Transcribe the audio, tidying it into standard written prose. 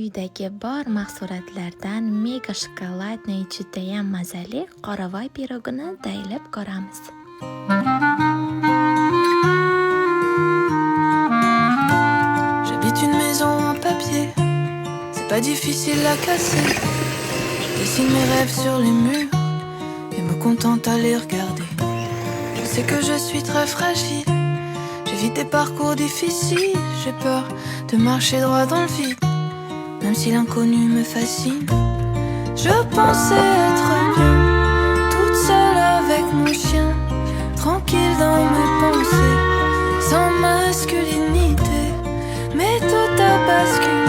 Uydagi bor mahsulotlardan mega shokoladniy judayam mazali qoravoy pirogini tayyorlab ko'ramiz. J'habite une maison en papier, c'est pas difficile à casser. Je dessine mes rêves sur les murs et me contente à les regarder. Je sais que je suis très fragile, j'évite des parcours difficiles. J'ai peur de marcher droit dans le vide, même si l'inconnu me fascine. Je pensais être bien, toute seule avec mon chien, tranquille dans mes pensées, sans masculinité. Mais tout a basculé.